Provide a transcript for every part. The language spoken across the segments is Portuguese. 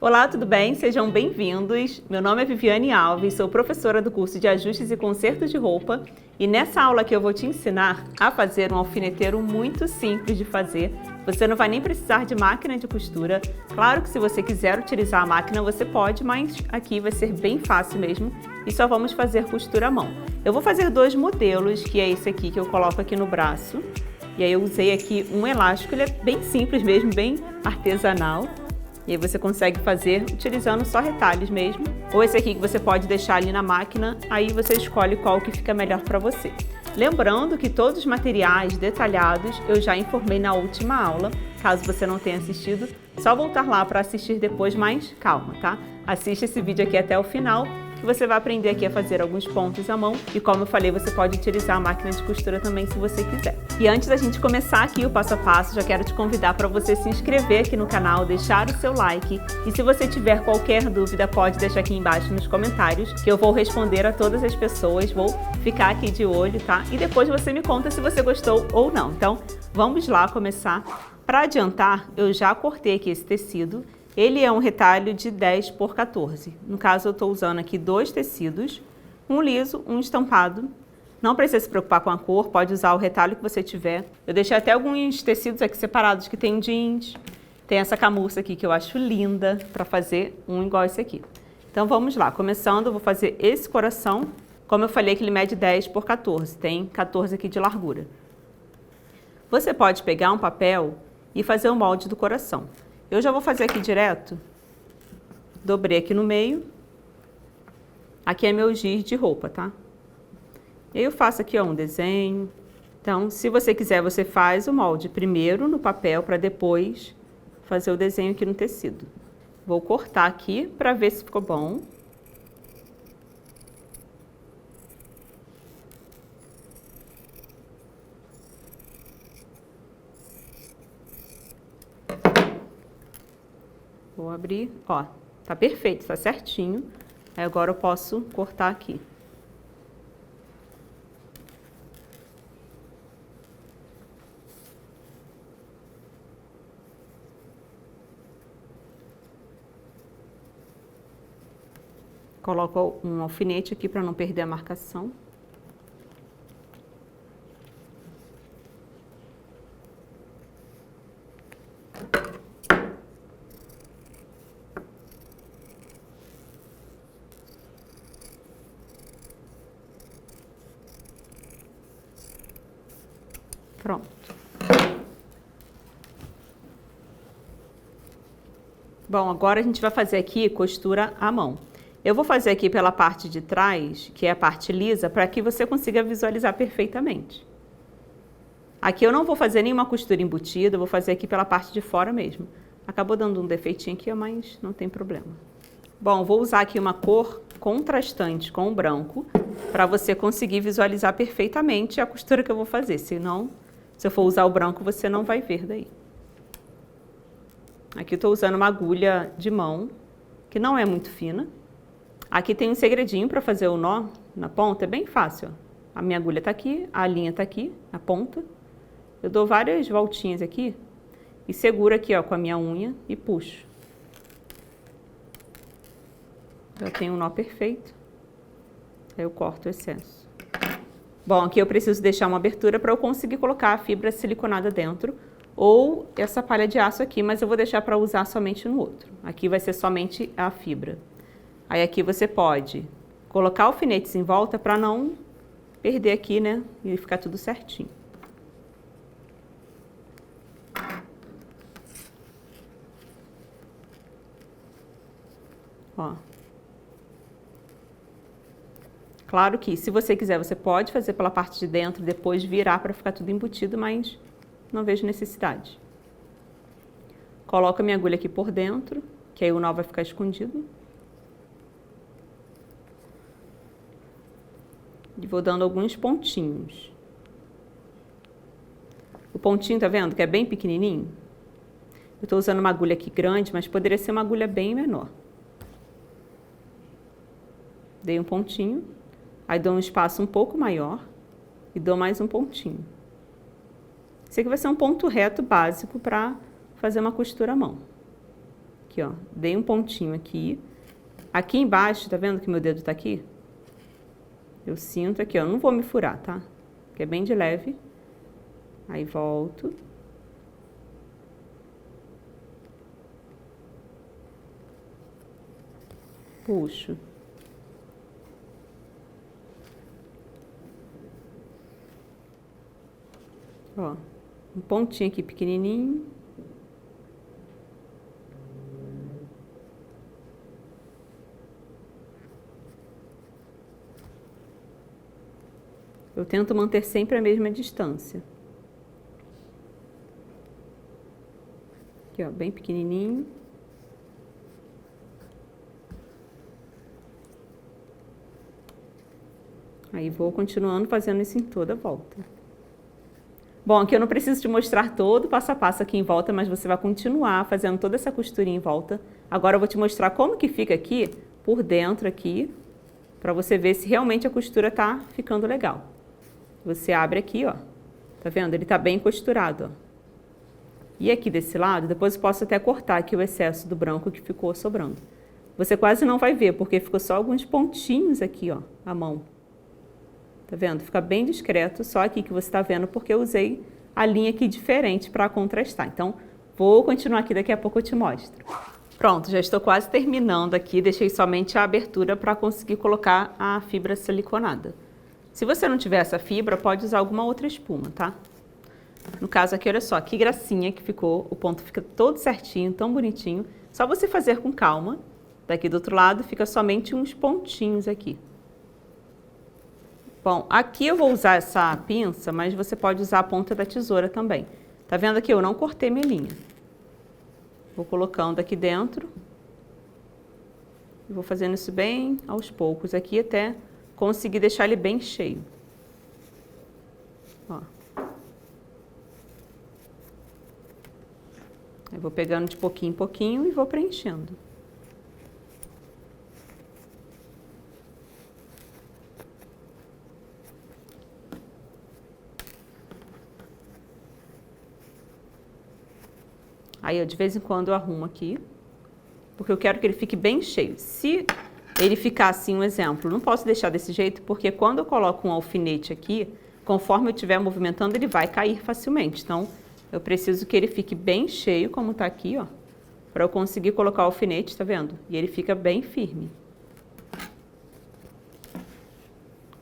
Olá, tudo bem? Sejam bem-vindos. Meu nome é Viviane Alves, sou professora do curso de Ajustes e Consertos de Roupa e nessa aula aqui eu vou te ensinar a fazer um alfineteiro muito simples de fazer. Você não vai nem precisar de máquina de costura. Claro que se você quiser utilizar a máquina você pode, mas aqui vai ser bem fácil mesmo e só vamos fazer costura à mão. Eu vou fazer dois modelos, que é esse aqui que eu coloco aqui no braço. E aí eu usei aqui um elástico, ele é bem simples mesmo, bem artesanal. E aí você consegue fazer utilizando só retalhos mesmo. Ou esse aqui que você pode deixar ali na máquina, aí você escolhe qual que fica melhor para você. Lembrando que todos os materiais detalhados eu já informei na última aula. Caso você não tenha assistido, só voltar lá para assistir depois, mas calma, tá? Assiste esse vídeo aqui até o final, que você vai aprender aqui a fazer alguns pontos à mão. E como eu falei, você pode utilizar a máquina de costura também se você quiser. E antes da gente começar aqui o passo a passo, já quero te convidar para você se inscrever aqui no canal, deixar o seu like. E se você tiver qualquer dúvida, pode deixar aqui embaixo nos comentários, que eu vou responder a todas as pessoas, vou ficar aqui de olho, tá? E depois você me conta se você gostou ou não. Então, vamos lá começar. Para adiantar, eu já cortei aqui esse tecido. Ele é um retalho de 10 por 14. No caso, eu estou usando aqui dois tecidos, um liso, um estampado. Não precisa se preocupar com a cor, pode usar o retalho que você tiver. Eu deixei até alguns tecidos aqui separados que tem jeans. Tem essa camurça aqui que eu acho linda para fazer um igual esse aqui. Então vamos lá, começando, eu vou fazer esse coração. Como eu falei que ele mede 10 por 14, tem 14 aqui de largura. Você pode pegar um papel e fazer o molde do coração. Eu já vou fazer aqui direto, dobrei aqui no meio, aqui é meu giz de roupa, tá? E aí eu faço aqui ó, um desenho. Então, se você quiser, você faz o molde primeiro no papel para depois fazer o desenho aqui no tecido. Vou cortar aqui para ver se ficou bom. Vou abrir, ó, tá perfeito, tá certinho. Aí agora eu posso cortar aqui. Coloco um alfinete aqui para não perder a marcação. Pronto. Bom, agora a gente vai fazer aqui costura à mão. Eu vou fazer aqui pela parte de trás, que é a parte lisa, para que você consiga visualizar perfeitamente. Aqui eu não vou fazer nenhuma costura embutida, eu vou fazer aqui pela parte de fora mesmo. Acabou dando um defeitinho aqui, mas não tem problema. Bom, vou usar aqui uma cor contrastante com o branco, para você conseguir visualizar perfeitamente a costura que eu vou fazer, senão, se eu for usar o branco, você não vai ver daí. Aqui eu estou usando uma agulha de mão, que não é muito fina. Aqui tem um segredinho para fazer o nó na ponta, é bem fácil. Ó. A minha agulha está aqui, a linha está aqui, na ponta. Eu dou várias voltinhas aqui e seguro aqui ó, com a minha unha e puxo. Já tenho um nó perfeito. Aí eu corto o excesso. Bom, aqui eu preciso deixar uma abertura para eu conseguir colocar a fibra siliconada dentro ou essa palha de aço aqui, mas eu vou deixar para usar somente no outro. Aqui vai ser somente a fibra. Aí aqui você pode colocar alfinetes em volta para não perder aqui, né? E ficar tudo certinho. Ó. Claro que, se você quiser, você pode fazer pela parte de dentro e depois virar para ficar tudo embutido, mas não vejo necessidade. Coloco a minha agulha aqui por dentro, que aí o nó vai ficar escondido. E vou dando alguns pontinhos. O pontinho, tá vendo? Que é bem pequenininho. Eu tô usando uma agulha aqui grande, mas poderia ser uma agulha bem menor. Dei um pontinho. Aí dou um espaço um pouco maior e dou mais um pontinho. Esse aqui vai ser um ponto reto básico para fazer uma costura à mão. Aqui, ó, dei um pontinho aqui. Aqui embaixo, tá vendo que meu dedo tá aqui? Eu sinto aqui, ó, não vou me furar, tá? Porque é bem de leve. Aí volto. Puxo. Ó, um pontinho aqui pequenininho. Eu tento manter sempre a mesma distância. Aqui, ó, bem pequenininho. Aí vou continuando fazendo isso em toda a volta. Bom, aqui eu não preciso te mostrar todo o passo a passo aqui em volta, mas você vai continuar fazendo toda essa costurinha em volta. Agora eu vou te mostrar como que fica aqui, por dentro aqui, para você ver se realmente a costura tá ficando legal. Você abre aqui, ó. Tá vendo? Ele tá bem costurado, ó. E aqui desse lado, depois eu posso até cortar aqui o excesso do branco que ficou sobrando. Você quase não vai ver, porque ficou só alguns pontinhos aqui, ó, a mão. Tá vendo? Fica bem discreto, só aqui que você tá vendo, porque eu usei a linha aqui diferente para contrastar. Então, vou continuar aqui, daqui a pouco eu te mostro. Pronto, já estou quase terminando aqui, deixei somente a abertura para conseguir colocar a fibra siliconada. Se você não tiver essa fibra, pode usar alguma outra espuma, tá? No caso aqui, olha só, que gracinha que ficou, o ponto fica todo certinho, tão bonitinho. Só você fazer com calma. Daqui do outro lado fica somente uns pontinhos aqui. Bom, aqui eu vou usar essa pinça, mas você pode usar a ponta da tesoura também. Tá vendo aqui? Eu não cortei minha linha. Vou colocando aqui dentro. Vou fazendo isso bem aos poucos aqui até conseguir deixar ele bem cheio. Ó. Eu vou pegando de pouquinho em pouquinho e vou preenchendo. Aí, eu, de vez em quando, eu arrumo aqui, porque eu quero que ele fique bem cheio. Se ele ficar assim, um exemplo, não posso deixar desse jeito, porque quando eu coloco um alfinete aqui, conforme eu estiver movimentando, ele vai cair facilmente. Então, eu preciso que ele fique bem cheio, como tá aqui, ó, para eu conseguir colocar o alfinete, tá vendo? E ele fica bem firme.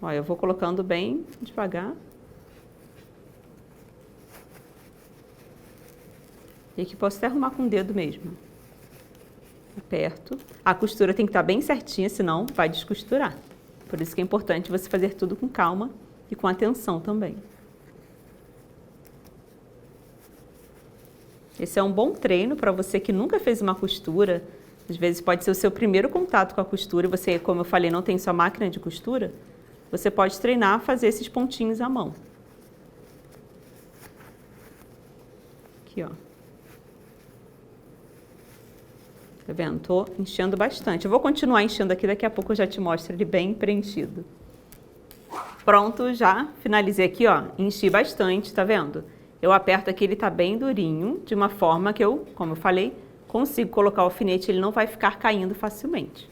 Ó, eu vou colocando bem devagar. E aqui posso até arrumar com o dedo mesmo. Aperto. A costura tem que estar bem certinha, senão vai descosturar. Por isso que é importante você fazer tudo com calma e com atenção também. Esse é um bom treino para você que nunca fez uma costura. Às vezes pode ser o seu primeiro contato com a costura e você, como eu falei, não tem sua máquina de costura. Você pode treinar a fazer esses pontinhos à mão. Aqui, ó. Tá vendo? Tô enchendo bastante. Eu vou continuar enchendo aqui, daqui a pouco eu já te mostro ele bem preenchido. Pronto, já finalizei aqui, ó. Enchi bastante, tá vendo? Eu aperto aqui, ele tá bem durinho, de uma forma que eu, como eu falei, consigo colocar o alfinete, ele não vai ficar caindo facilmente.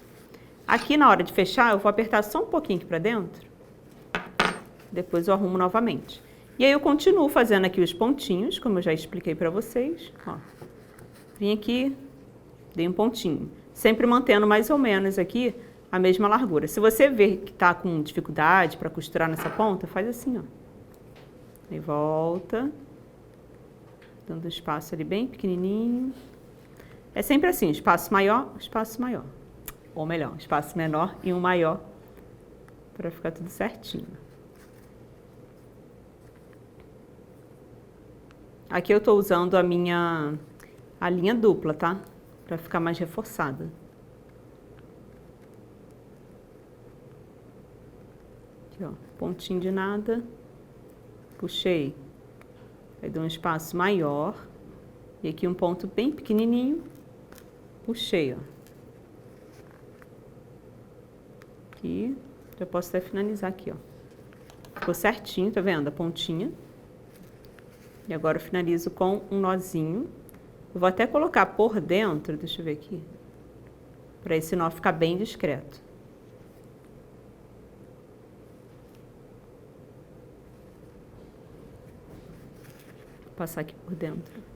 Aqui na hora de fechar, eu vou apertar só um pouquinho aqui pra dentro. Depois eu arrumo novamente. E aí eu continuo fazendo aqui os pontinhos, como eu já expliquei pra vocês. Ó. Vim aqui, dei um pontinho. Sempre mantendo mais ou menos aqui a mesma largura. Se você ver que tá com dificuldade para costurar nessa ponta, faz assim, ó. Aí volta. Dando espaço ali bem pequenininho. É sempre assim, espaço maior, espaço maior. Ou melhor, espaço menor e um maior. Para ficar tudo certinho. Aqui eu tô usando a linha dupla, tá? Para ficar mais reforçada. Aqui, ó, pontinho de nada. Puxei. Aí dou um espaço maior. E aqui um ponto bem pequenininho. Puxei, ó. Aqui. Já posso até finalizar aqui, ó. Ficou certinho, tá vendo? A pontinha. E agora eu finalizo com um nozinho. Eu vou até colocar por dentro, deixa eu ver aqui, para esse nó ficar bem discreto. Vou passar aqui por dentro.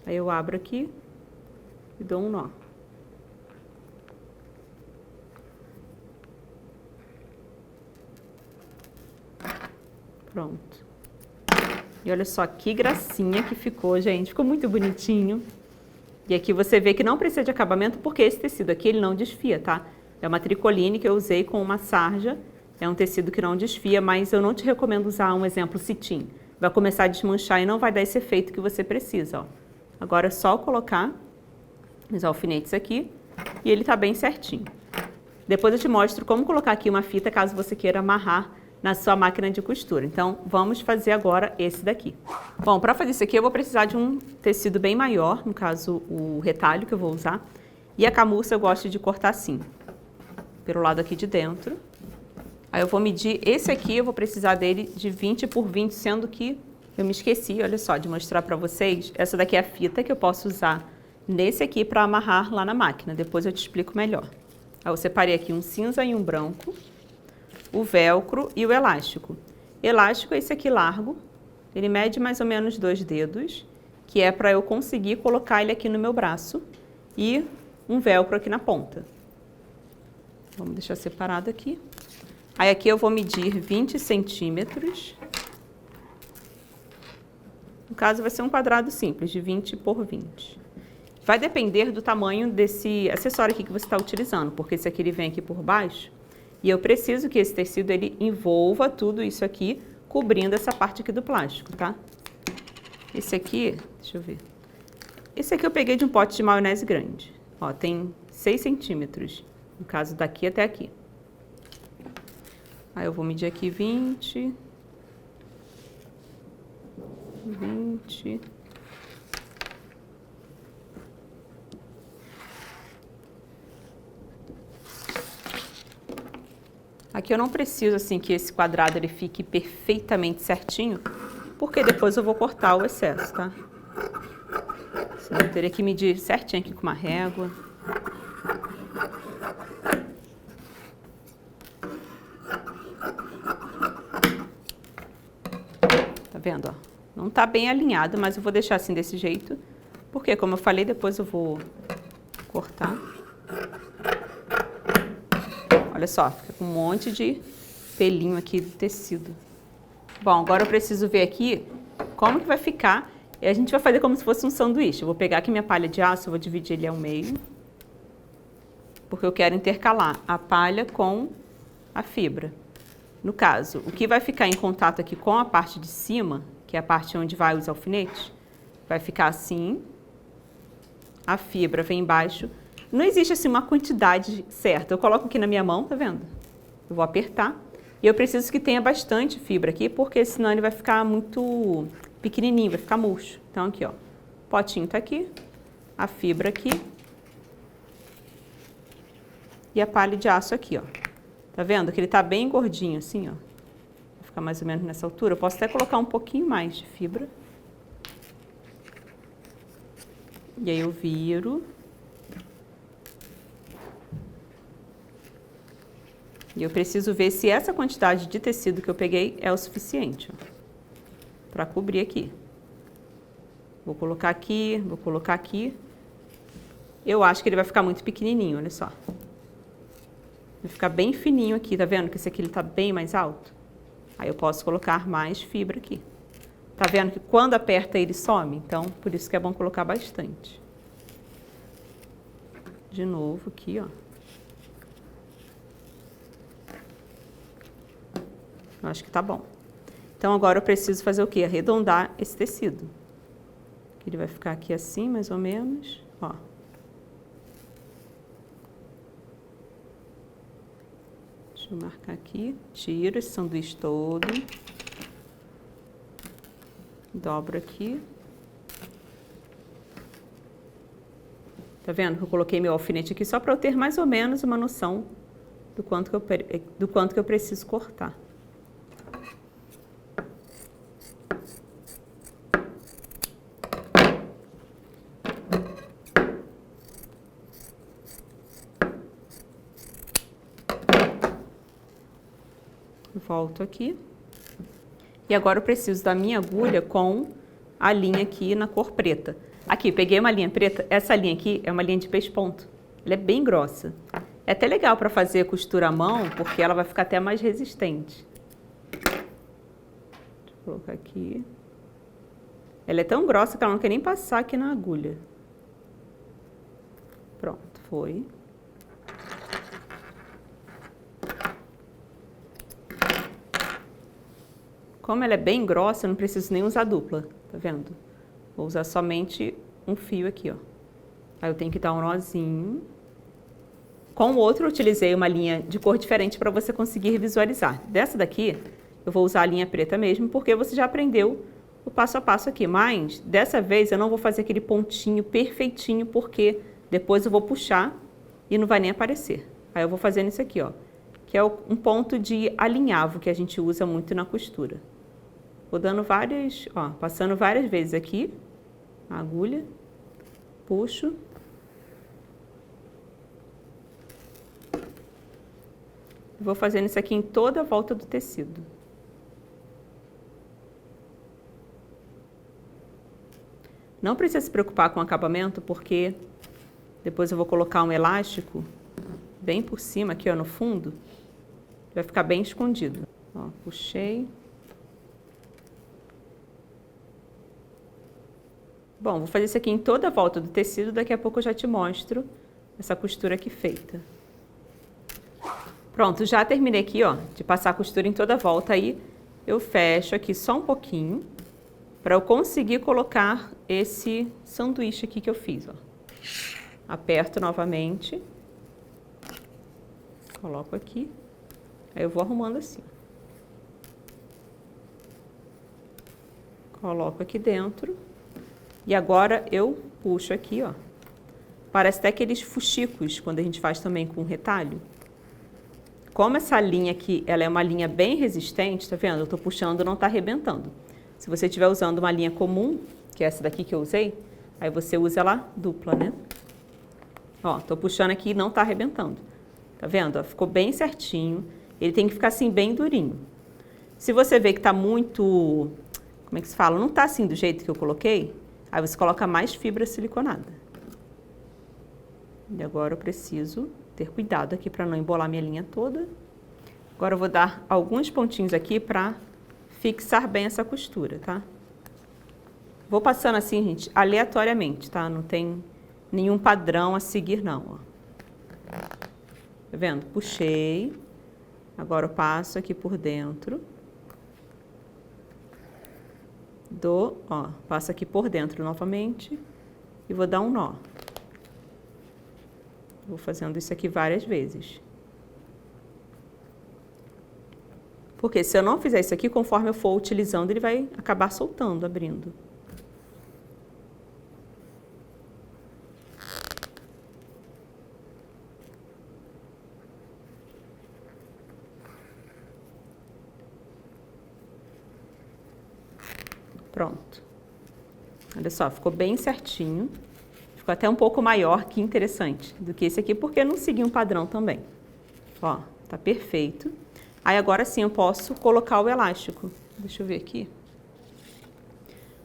Aí eu abro aqui e dou um nó. Pronto. E olha só que gracinha que ficou, gente. Ficou muito bonitinho. E aqui você vê que não precisa de acabamento porque esse tecido aqui ele não desfia, tá? É uma tricoline que eu usei com uma sarja. É um tecido que não desfia, mas eu não te recomendo usar um exemplo cetim. Vai começar a desmanchar e não vai dar esse efeito que você precisa, ó. Agora é só colocar os alfinetes aqui e ele tá bem certinho. Depois eu te mostro como colocar aqui uma fita caso você queira amarrar na sua máquina de costura. Então, vamos fazer agora esse daqui. Bom, para fazer isso aqui eu vou precisar de um tecido bem maior, no caso o retalho que eu vou usar. E a camurça eu gosto de cortar assim, pelo lado aqui de dentro. Aí eu vou medir esse aqui, eu vou precisar dele de 20 por 20, sendo que eu me esqueci, olha só, de mostrar para vocês. Essa daqui é a fita que eu posso usar nesse aqui para amarrar lá na máquina. Depois eu te explico melhor. Aí eu separei aqui um cinza e um branco, o velcro e o elástico. Elástico é esse aqui largo, ele mede mais ou menos 2 dedos, que é para eu conseguir colocar ele aqui no meu braço, e um velcro aqui na ponta. Vamos deixar separado aqui. Aí aqui eu vou medir 20 centímetros. No caso vai ser um quadrado simples, de 20 por 20. Vai depender do tamanho desse acessório aqui que você está utilizando, porque esse aqui ele vem aqui por baixo. E eu preciso que esse tecido ele envolva tudo isso aqui, cobrindo essa parte aqui do plástico, tá? Esse aqui, deixa eu ver. Esse aqui eu peguei de um pote de maionese grande. Ó, tem 6 centímetros, no caso daqui até aqui. Aí eu vou medir aqui 20. Aqui eu não preciso assim que esse quadrado ele fique perfeitamente certinho, porque depois eu vou cortar o excesso, tá? Senão eu teria que medir certinho aqui com uma régua. Tá vendo, ó? Não tá bem alinhado, mas eu vou deixar assim desse jeito, porque como eu falei, depois eu vou cortar. Olha só, fica com um monte de pelinho aqui do tecido. Bom, agora eu preciso ver aqui como que vai ficar. E a gente vai fazer como se fosse um sanduíche. Eu vou pegar aqui minha palha de aço, eu vou dividir ele ao meio, porque eu quero intercalar a palha com a fibra. No caso, o que vai ficar em contato aqui com a parte de cima, que é a parte onde vai os alfinetes, vai ficar assim, a fibra vem embaixo. Não existe assim uma quantidade certa. Eu coloco aqui na minha mão, tá vendo? Eu vou apertar. E eu preciso que tenha bastante fibra aqui, porque senão ele vai ficar muito pequenininho, vai ficar murcho. Então aqui, ó, o potinho tá aqui, a fibra aqui e a palha de aço aqui, ó. Tá vendo que ele tá bem gordinho assim, ó. Vai ficar mais ou menos nessa altura. Eu posso até colocar um pouquinho mais de fibra. E aí eu viro. E eu preciso ver se essa quantidade de tecido que eu peguei é o suficiente, para cobrir aqui. Vou colocar aqui, vou colocar aqui. Eu acho que ele vai ficar muito pequenininho, olha só. Vai ficar bem fininho aqui, tá vendo que esse aqui ele tá bem mais alto? Aí eu posso colocar mais fibra aqui. Tá vendo que quando aperta ele some? Então, por isso que é bom colocar bastante. De novo aqui, ó. Eu acho que tá bom. Então, agora eu preciso fazer o quê? Arredondar esse tecido. Ele vai ficar aqui assim, mais ou menos, ó. Deixa eu marcar aqui. Tiro esse sanduíche todo. Dobro aqui. Tá vendo que eu coloquei meu alfinete aqui só para eu ter mais ou menos uma noção do quanto que eu preciso cortar. Volto aqui. E agora eu preciso da minha agulha com a linha aqui na cor preta. Aqui, peguei uma linha preta. Essa linha aqui é uma linha de pesponto. Ela é bem grossa. É até legal para fazer costura à mão, porque ela vai ficar até mais resistente. Deixa eu colocar aqui. Ela é tão grossa que ela não quer nem passar aqui na agulha. Pronto, foi. Como ela é bem grossa, eu não preciso nem usar dupla, tá vendo? Vou usar somente um fio aqui, ó. Aí eu tenho que dar um nozinho. Com o outro, eu utilizei uma linha de cor diferente para você conseguir visualizar. Dessa daqui, eu vou usar a linha preta mesmo, porque você já aprendeu o passo a passo aqui. Mas, dessa vez, eu não vou fazer aquele pontinho perfeitinho, porque depois eu vou puxar e não vai nem aparecer. Aí eu vou fazendo isso aqui, ó, que é um ponto de alinhavo que a gente usa muito na costura. Vou dando várias, ó, passando várias vezes aqui, a agulha, puxo. Vou fazendo isso aqui em toda a volta do tecido. Não precisa se preocupar com o acabamento, porque depois eu vou colocar um elástico bem por cima, aqui ó, no fundo, vai ficar bem escondido. Ó, puxei. Bom, vou fazer isso aqui em toda a volta do tecido, daqui a pouco eu já te mostro essa costura aqui feita. Pronto, já terminei aqui, ó, de passar a costura em toda a volta, aí eu fecho aqui só um pouquinho, para eu conseguir colocar esse sanduíche aqui que eu fiz, ó. Aperto novamente, coloco aqui, aí eu vou arrumando assim. Coloco aqui dentro. E agora eu puxo aqui, ó. Parece até aqueles fuxicos, quando a gente faz também com retalho. Como essa linha aqui, ela é uma linha bem resistente, tá vendo? Eu tô puxando, não tá arrebentando. Se você estiver usando uma linha comum, que é essa daqui que eu usei, aí você usa ela dupla, né? Ó, tô puxando aqui e não tá arrebentando. Tá vendo? Ó, ficou bem certinho. Ele tem que ficar assim, bem durinho. Se você vê que tá muito... Como é que se fala? Não tá assim do jeito que eu coloquei, aí você coloca mais fibra siliconada. E agora eu preciso ter cuidado aqui para não embolar minha linha toda. Agora eu vou dar alguns pontinhos aqui para fixar bem essa costura, tá? Vou passando assim, gente, aleatoriamente, tá? Não tem nenhum padrão a seguir, não, ó. Tá vendo? Puxei. Agora eu passo aqui por dentro. Passo aqui por dentro novamente e vou dar um nó. Vou fazendo isso aqui várias vezes. Porque se eu não fizer isso aqui, conforme eu for utilizando, ele vai acabar soltando, abrindo. Pronto. Olha só, ficou bem certinho. Ficou até um pouco maior, que interessante, do que esse aqui, porque eu não segui um padrão também. Ó, tá perfeito. Aí agora sim eu posso colocar o elástico. Deixa eu ver aqui.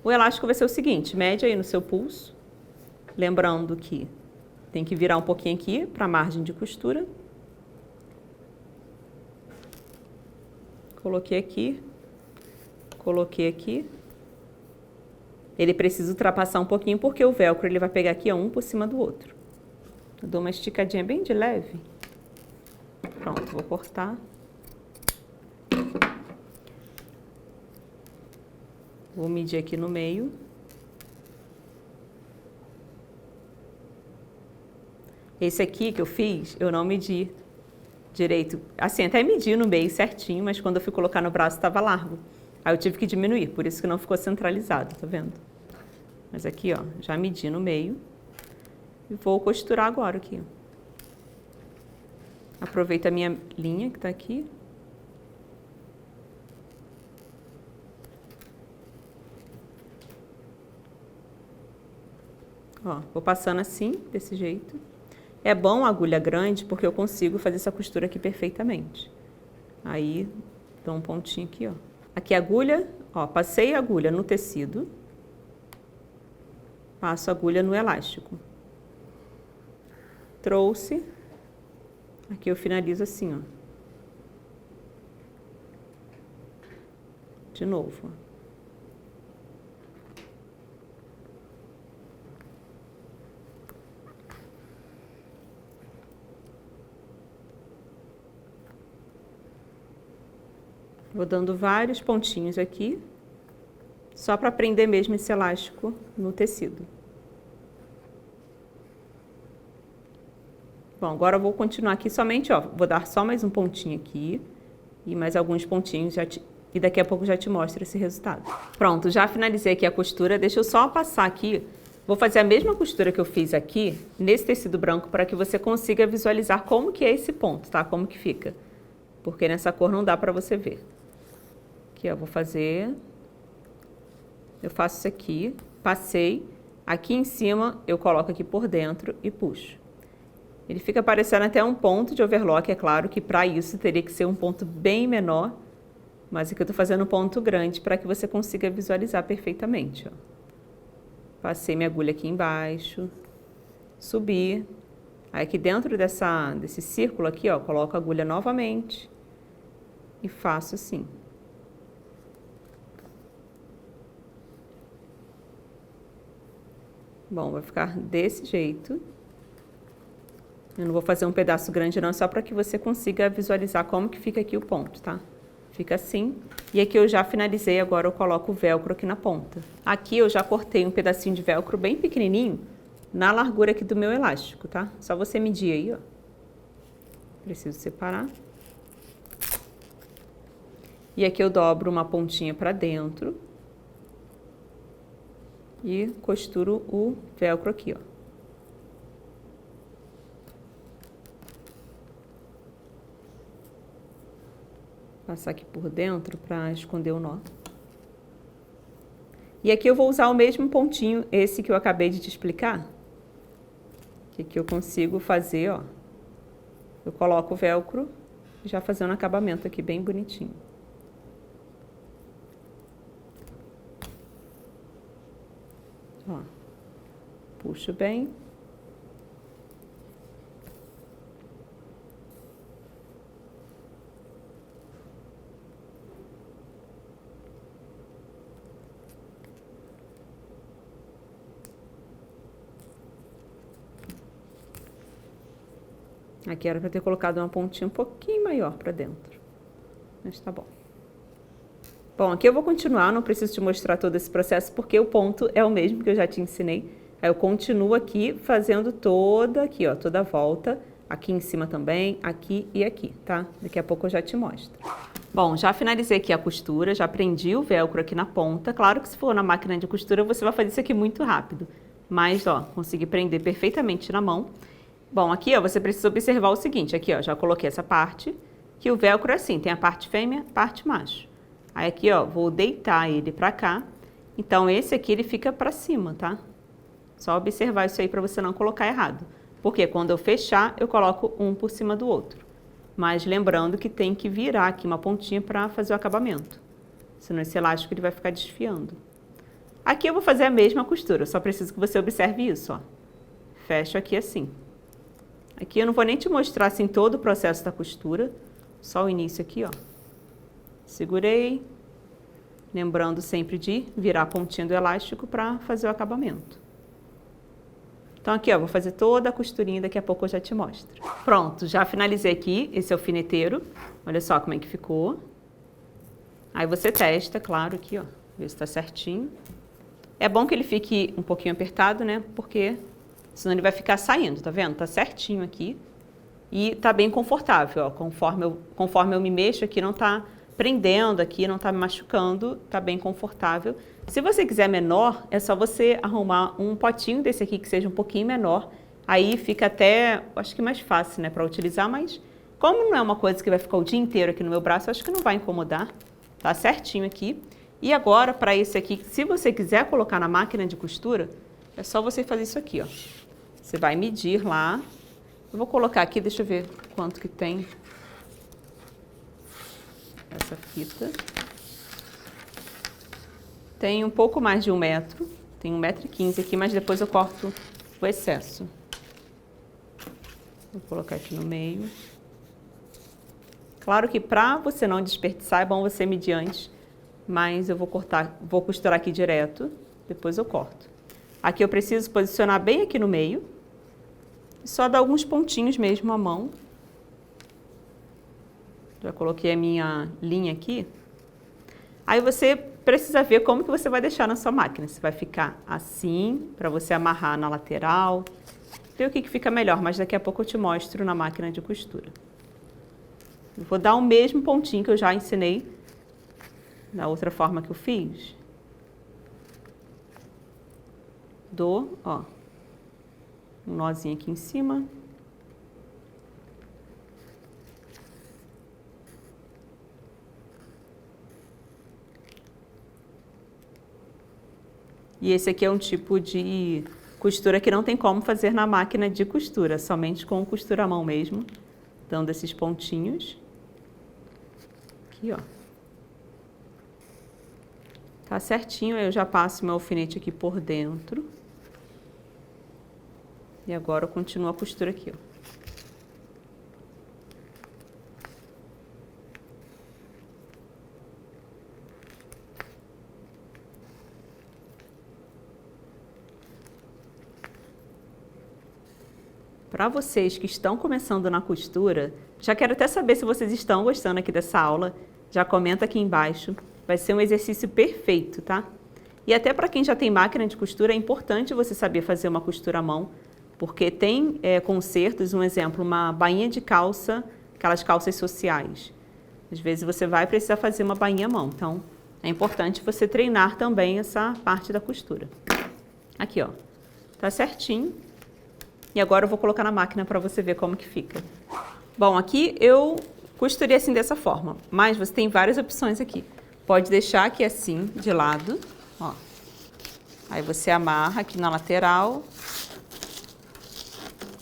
O elástico vai ser o seguinte, mede aí no seu pulso. Lembrando que tem que virar um pouquinho aqui para a margem de costura. Coloquei aqui. Coloquei aqui. Ele precisa ultrapassar um pouquinho porque o velcro ele vai pegar aqui ó, um por cima do outro. Eu dou uma esticadinha bem de leve. Pronto, vou cortar. Vou medir aqui no meio. Esse aqui que eu fiz, eu não medi direito. Assim, até medi no meio certinho, mas quando eu fui colocar no braço estava largo. Aí eu tive que diminuir, por isso que não ficou centralizado, tá vendo? Mas aqui, ó, já medi no meio. E vou costurar agora aqui. Aproveito a minha linha que tá aqui. Ó, vou passando assim, desse jeito. É bom a agulha grande, porque eu consigo fazer essa costura aqui perfeitamente. Aí, Dou um pontinho aqui, ó. Aqui a agulha, ó, passei a agulha no tecido, passo a agulha no elástico. Trouxe, aqui eu finalizo assim, ó. De novo, ó. Vou dando vários pontinhos aqui, só para prender mesmo esse elástico no tecido. Bom, agora eu vou continuar aqui somente, ó, vou dar só mais um pontinho aqui e mais alguns pontinhos e daqui a pouco já te mostro esse resultado. Pronto, já finalizei aqui a costura, deixa eu só passar aqui, vou fazer a mesma costura que eu fiz aqui nesse tecido branco para que você consiga visualizar como que é esse ponto, tá? Como que fica, porque nessa cor não dá para você ver. Aqui, ó, vou fazer, eu faço isso aqui, passei, aqui em cima eu coloco aqui por dentro e puxo. Ele fica parecendo até um ponto de overlock, é claro que para isso teria que ser um ponto bem menor, mas aqui eu tô fazendo um ponto grande para que você consiga visualizar perfeitamente, ó. Passei minha agulha aqui embaixo, subi, aí aqui dentro desse círculo aqui, ó, coloco a agulha novamente e faço assim. Bom, vai ficar desse jeito. Eu não vou fazer um pedaço grande não, só para que você consiga visualizar como que fica aqui o ponto, tá? Fica assim. E aqui eu já finalizei, agora eu coloco o velcro aqui na ponta. Aqui eu já cortei um pedacinho de velcro bem pequenininho na largura aqui do meu elástico, tá? Só você medir aí, ó. Preciso separar. E aqui eu dobro uma pontinha para dentro. E costuro o velcro aqui, ó. Passar aqui por dentro para esconder o nó. E aqui eu vou usar o mesmo pontinho, esse que eu acabei de te explicar. Que aqui eu consigo fazer, ó. Eu coloco o velcro e já fazendo um acabamento aqui bem bonitinho. Ó, puxo bem. Aqui era para ter colocado uma pontinha um pouquinho maior para dentro, mas tá bom. Bom, aqui eu vou continuar, não preciso te mostrar todo esse processo, porque o ponto é o mesmo que eu já te ensinei. Aí eu continuo aqui fazendo toda aqui, ó, toda a volta, aqui em cima também, aqui e aqui, tá? Daqui a pouco eu já te mostro. Bom, já finalizei aqui a costura, já prendi o velcro aqui na ponta. Claro que se for na máquina de costura, você vai fazer isso aqui muito rápido. Mas, ó, consegui prender perfeitamente na mão. Bom, aqui, ó, você precisa observar o seguinte, aqui, ó, já coloquei essa parte, que o velcro é assim, tem a parte fêmea, parte macho. Aí aqui, ó, vou deitar ele pra cá. Então, esse aqui, ele fica pra cima, tá? Só observar isso aí pra você não colocar errado. Porque quando eu fechar, eu coloco um por cima do outro. Mas lembrando que tem que virar aqui uma pontinha pra fazer o acabamento. Senão esse elástico ele vai ficar desfiando. Aqui eu vou fazer a mesma costura, só preciso que você observe isso, ó. Fecho aqui assim. Aqui eu não vou nem te mostrar assim todo o processo da costura, só o início aqui, ó. Segurei, lembrando sempre de virar a pontinha do elástico para fazer o acabamento. Então aqui, ó, vou fazer toda a costurinha, daqui a pouco eu já te mostro. Pronto, já finalizei aqui esse alfineteiro. Olha só como é que ficou. Aí você testa, claro, aqui, ó, ver se tá certinho. É bom que ele fique um pouquinho apertado, né? Porque senão ele vai ficar saindo, tá vendo? Tá certinho aqui. E tá bem confortável, ó. Conforme eu me mexo aqui, não tá prendendo aqui, não tá me machucando, tá bem confortável. Se você quiser menor, é só você arrumar um potinho desse aqui que seja um pouquinho menor. Aí fica até, acho que mais fácil, né, para utilizar, mas como não é uma coisa que vai ficar o dia inteiro aqui no meu braço, acho que não vai incomodar. Tá certinho aqui. E agora, para esse aqui, se você quiser colocar na máquina de costura, é só você fazer isso aqui, ó. Você vai medir lá. Eu vou colocar aqui, deixa eu ver quanto que tem essa fita. Tem um pouco mais de 1 metro, tem 1,15 m aqui, mas depois eu corto o excesso. Vou colocar aqui no meio. Claro que para você não desperdiçar é bom você medir antes, mas eu vou costurar aqui direto, depois eu corto. Aqui eu preciso posicionar bem aqui no meio, só dar alguns pontinhos mesmo à mão. Já coloquei a minha linha aqui. Aí você precisa ver como que você vai deixar na sua máquina. Se vai ficar assim, para você amarrar na lateral. Ver o que fica melhor, mas daqui a pouco eu te mostro na máquina de costura. Eu vou dar o mesmo pontinho que eu já ensinei da outra forma que eu fiz. Dou, ó, um nozinho aqui em cima. E esse aqui é um tipo de costura que não tem como fazer na máquina de costura, somente com costura à mão mesmo, dando esses pontinhos. Aqui, ó. Tá certinho, aí eu já passo meu alfinete aqui por dentro. E agora eu continuo a costura aqui, ó. Para vocês que estão começando na costura, já quero até saber se vocês estão gostando aqui dessa aula. Já comenta aqui embaixo. Vai ser um exercício perfeito, tá? E até para quem já tem máquina de costura, é importante você saber fazer uma costura à mão, porque tem consertos, um exemplo, uma bainha de calça, aquelas calças sociais. Às vezes você vai precisar fazer uma bainha à mão, então é importante você treinar também essa parte da costura. Aqui, ó, tá certinho. E agora eu vou colocar na máquina para você ver como que fica. Bom, aqui eu costurei assim dessa forma, mas você tem várias opções aqui. Pode deixar aqui assim, de lado, ó. Aí você amarra aqui na lateral.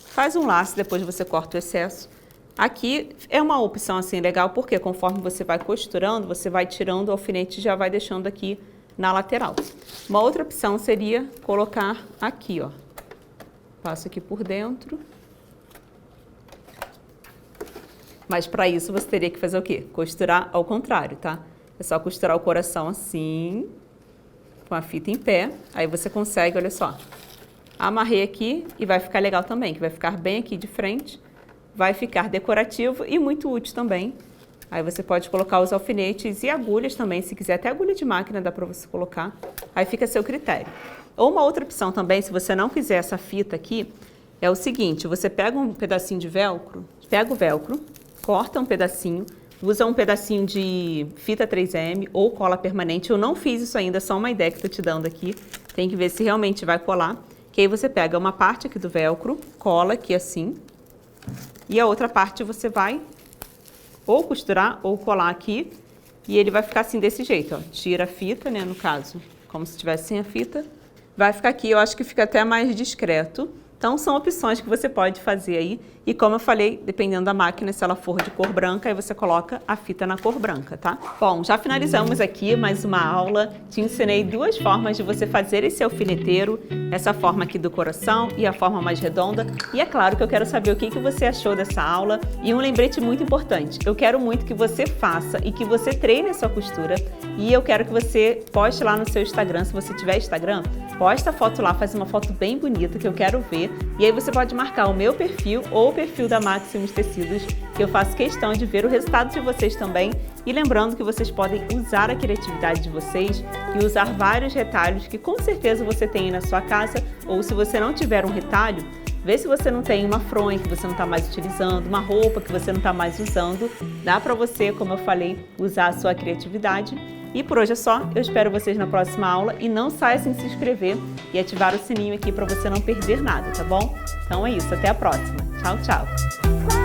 Faz um laço, depois você corta o excesso. Aqui é uma opção assim legal, porque conforme você vai costurando, você vai tirando o alfinete e já vai deixando aqui na lateral. Uma outra opção seria colocar aqui, ó. Passo aqui por dentro. Mas para isso você teria que fazer o quê? Costurar ao contrário, tá? É só costurar o coração assim, com a fita em pé. Aí você consegue, olha só. Amarrei aqui e vai ficar legal também, que vai ficar bem aqui de frente. Vai ficar decorativo e muito útil também. Aí você pode colocar os alfinetes e agulhas também, se quiser. Até agulha de máquina dá para você colocar. Aí fica a seu critério. Ou uma outra opção também, se você não quiser essa fita aqui, é o seguinte, você pega um pedacinho de velcro, pega o velcro, corta um pedacinho, usa um pedacinho de fita 3M ou cola permanente. Eu não fiz isso ainda, só uma ideia que estou te dando aqui. Tem que ver se realmente vai colar. Que aí você pega uma parte aqui do velcro, cola aqui assim, e a outra parte você vai ou costurar ou colar aqui, e ele vai ficar assim desse jeito, ó. Tira a fita, né, no caso, como se tivesse sem a fita. Vai ficar aqui, eu acho que fica até mais discreto. Então, são opções que você pode fazer aí. E como eu falei, dependendo da máquina, se ela for de cor branca, aí você coloca a fita na cor branca, tá? Bom, já finalizamos aqui mais uma aula. Te ensinei 2 formas de você fazer esse alfineteiro. Essa forma aqui do coração e a forma mais redonda. E é claro que eu quero saber o que você achou dessa aula. E um lembrete muito importante. Eu quero muito que você faça e que você treine a sua costura. E eu quero que você poste lá no seu Instagram, se você tiver Instagram, posta a foto lá, faz uma foto bem bonita que eu quero ver. E aí você pode marcar o meu perfil ou o perfil da Maximus Tecidos, que eu faço questão de ver o resultado de vocês também. E lembrando que vocês podem usar a criatividade de vocês e usar vários retalhos que com certeza você tem aí na sua casa. Ou se você não tiver um retalho, vê se você não tem uma fronha que você não está mais utilizando, uma roupa que você não está mais usando. Dá para você, como eu falei, usar a sua criatividade. E por hoje é só, eu espero vocês na próxima aula e não saia sem se inscrever e ativar o sininho aqui para você não perder nada, tá bom? Então é isso, até a próxima. Tchau, tchau!